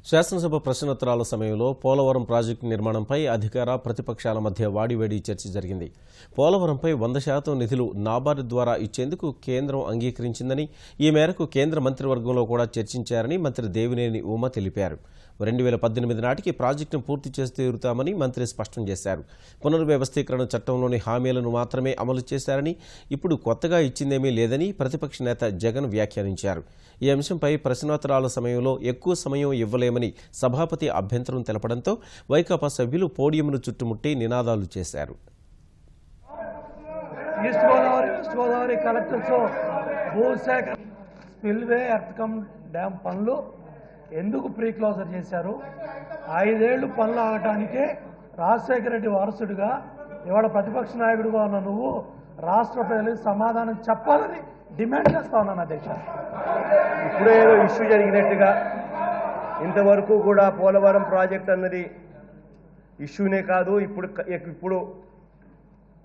శాసనసభ ప్రశ్నోత్తరాల సమయంలో పోలవరం ప్రాజెక్టు నిర్మాణంపై అధికార ప్రతిపక్షాల మధ్య వాడివేడి చర్చ జరిగింది. పోలవరంపై 100% నిధులు నాబార్డు ద్వారా ఇచ్చేందుకు కేంద్రం అంగీకరించిందని, ఈ మేరకు కేంద్ర మంత్రివర్గంలో కూడా చర్చించారని మంత్రి దేవినేని ఉమ తెలిపారు. 2018 నాటికి ప్రాజెక్టును పూర్తి చేసి తీరుతామని మంత్రి స్పష్టం చేశారు. పునర్వ్యవస్థీకరణ చట్టంలోని హామీలను మాత్రమే అమలు చేశారని, ఇప్పుడు కొత్తగా ఇచ్చిందేమీ లేదని ప్రతిపక్ష నేత జగన్ వ్యాఖ్యానించారు. ఈ అంశంపై ప్రశ్నోత్తరాల సమయంలో ఎక్కువ సమయం ఇవ్వలేమని సభాపతి అభ్యంతరం తెలపడంతో వైకాపా సభ్యులు పోడియంను చుట్టుముట్టి నినాదాలు చేశారు. ఈస్ట్ గోదావరి కలెక్టర్స్ భూశాఖ స్పిల్వే ఎర్త్కమ్ డ్యామ్ పనులు ఎందుకు ప్రీ క్లోజర్ చేశారు? 5 ఏళ్లు పనులు ఆగటానికే రాజశేఖర రెడ్డి వారసుడిగా ఇవాళ ప్రతిపక్ష నాయకుడిగా ఉన్న నువ్వు రాష్ట్ర ప్రజలకు సమాధానం చెప్పాలని డిమాండ్ చేస్తా ఉన్నాను అధ్యక్ష. ఇప్పుడే ఏదో ఇష్యూ జరిగినట్టుగా ఇంతవరకు కూడా పోలవరం ప్రాజెక్ట్ అన్నది ఇష్యూనే కాదు, ఇప్పుడు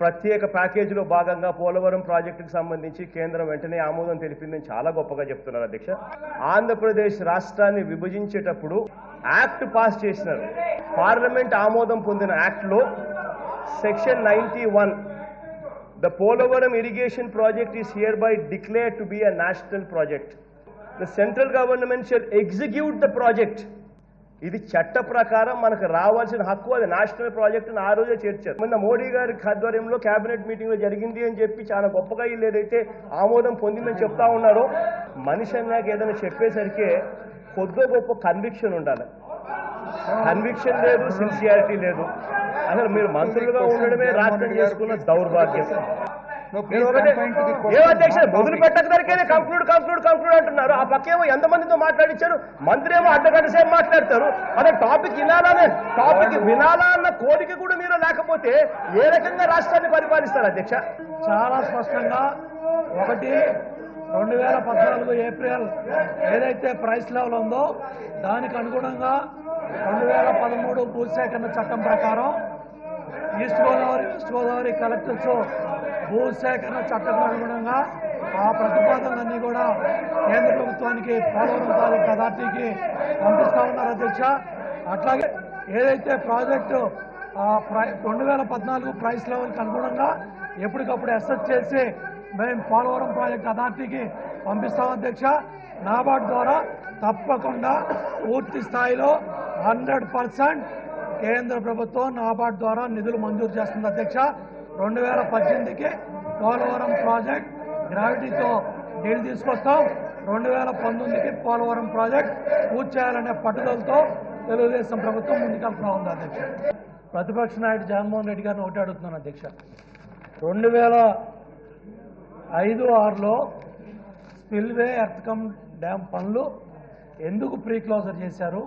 ప్రత్యేక ప్యాకేజీలో భాగంగా పోలవరం ప్రాజెక్టుకు సంబంధించి కేంద్రం వెంటనే ఆమోదం తెలిపిందని చాలా గొప్పగా చెప్తున్నారు అధ్యక్ష. ఆంధ్రప్రదేశ్ రాష్ట్రాన్ని విభజించేటప్పుడు యాక్ట్ పాస్ చేసినారు. పార్లమెంట్ ఆమోదం పొందిన యాక్ట్లో section 91 the Polavaram irrigation project is hereby declared to be a national project. The central government shall execute the project. ఇది చట్ట ప్రకారం మనకు రావాల్సిన హక్కు, అది నేషనల్ ప్రాజెక్ట్ అని ఆ రోజే చేర్చారు. మొన్న మోడీ గారి ఆధ్వర్యంలో కేబినెట్ మీటింగ్ లో జరిగింది అని చెప్పి చాలా గొప్పగా వీళ్ళు ఏదైతే ఆమోదం పొందిందని చెప్తా ఉన్నారో, మనిషి అన్నాక ఏదైనా చెప్పేసరికి కొద్దో గొప్ప కన్విక్షన్ ఉండాలి. కన్విక్షన్ లేదు, సిన్సియారిటీ లేదు. అసలు మీరు మంత్రులుగా ఉండడమే రాష్ట్రం చేసుకున్న దౌర్భాగ్యం. మొదలు పెట్టకరికే కంక్లూడ్ అంటున్నారు. ఆ పక్కేమో ఎంతమందితో మాట్లాడించారు, మంత్రి ఏమో అర్ధగంట సేపు మాట్లాడతారు. అదే టాపిక్ వినాలా అన్న కోరిక కూడా మీరు లేకపోతే ఏ రకంగా రాష్ట్రాన్ని పరిపాలిస్తారు అధ్యక్ష? చాలా స్పష్టంగా 2014 ఏప్రిల్ ఏదైతే ప్రైస్ లెవెల్ ఉందో దానికి అనుగుణంగా 2013 భూసేకరణ చట్టం ప్రకారం ఈస్ట్ గోదావరి కలెక్టర్స్ భూసేకరణ చట్టం అనుగుణంగా ఆ ప్రతిపాదనలన్నీ కూడా కేంద్ర ప్రభుత్వానికి పోలవరం ప్రాజెక్ట్ అథారిటీకి పంపిస్తా ఉన్నారు అధ్యక్ష. అట్లాగే ఏదైతే ప్రాజెక్టు 2014 ప్రైస్ లెవెల్కి అనుగుణంగా ఎప్పటికప్పుడు అసెస్ చేసి మేము పోలవరం ప్రాజెక్ట్ అథారిటీకి పంపిస్తాం అధ్యక్ష. నాబార్డు ద్వారా తప్పకుండా పూర్తి స్థాయిలో 100% కేంద్ర ప్రభుత్వం నాబార్డు ద్వారా నిధులు మంజూరు చేస్తుంది అధ్యక్ష. 2018కి పోలవరం ప్రాజెక్ట్ గ్రావిటీతో డీల్ తీసుకొస్తాం. 2019కి పోలవరం ప్రాజెక్ట్ పూర్తి చేయాలనే పట్టుదలతో తెలుగుదేశం ప్రభుత్వం ముందుకెళ్తా ఉంది అధ్యక్ష. ప్రతిపక్ష నాయకుడు జగన్మోహన్ రెడ్డి గారిని ఒకటి అడుగుతున్నాను అధ్యక్ష. 2005-6లో స్పిల్వే ఎర్త్కమ్ డ్యామ్ పనులు ఎందుకు ప్రీ క్లోజర్ చేశారు?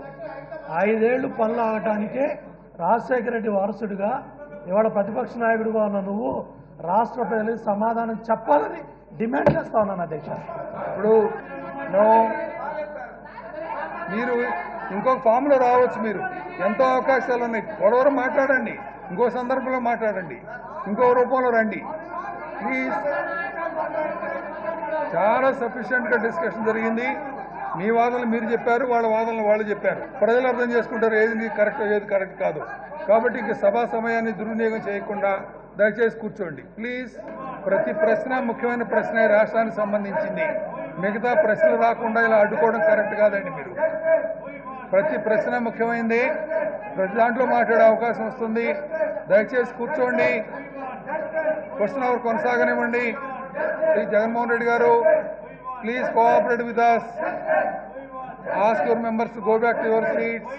5 ఏళ్లు పనులు ఆగటానికే రాజశేఖర రెడ్డి వారసుడిగా ఇవాళ ప్రతిపక్ష నాయకుడిగా ఉన్న నువ్వు రాష్ట్ర ప్రజలకు సమాధానం చెప్పాలని డిమాండ్ చేస్తా ఉన్నాను అధ్యక్ష. ఇప్పుడు మీరు ఇంకొక ఫామ్లో రావచ్చు, మీరు ఎంతో అవకాశాలు ఉన్నాయి. పోలవరం మాట్లాడండి, ఇంకో సందర్భంలో మాట్లాడండి, ఇంకో రూపంలో రండి ప్లీజ్. చాలా సఫిషియెంట్గా డిస్కషన్ జరిగింది. మీ వాదనలు మీరు చెప్పారు, వాళ్ళ వాదనలు వాళ్ళు చెప్పారు. ప్రజలు అర్థం చేసుకుంటారు ఏది కరెక్ట్ ఏది కరెక్ట్ కాదు. కాబట్టి ఇంక సభా సమయాన్ని దుర్వినియోగం చేయకుండా దయచేసి కూర్చోండి ప్లీజ్. ప్రతి ప్రశ్న ముఖ్యమైన ప్రశ్న రాష్ట్రానికి సంబంధించింది. మిగతా ప్రశ్నలు రాకుండా ఇలా అడ్డుకోవడం కరెక్ట్ కాదండి. మీరు ప్రతి ప్రశ్న ముఖ్యమైనది, ప్రతి దాంట్లో మాట్లాడే అవకాశం వస్తుంది. దయచేసి కూర్చోండి, క్వశ్చన్ అవర్ కొనసాగనివ్వండి. జగన్మోహన్ రెడ్డి గారు, please cooperate with us. Ask your members to go back to your seats.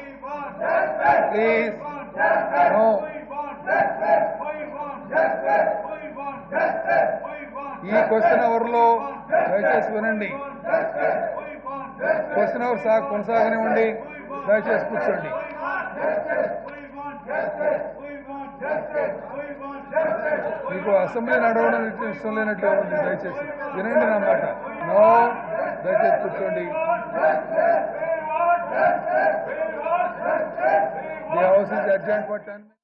Please. No. ఈ క్వశ్చన్ అవర్లో దయచేసి వినండి. క్వశ్చన్ అవర్ కొనసాగనివ్వండి. దయచేసి కూర్చోండి. మీకు అసెంబ్లీ నడవడం ఇష్టం లేనట్లు ఉంది. దయచేసి వినండి నా మాట. నో, దయచేసి కూర్చోండి. The house is adjourned for 10 minutes.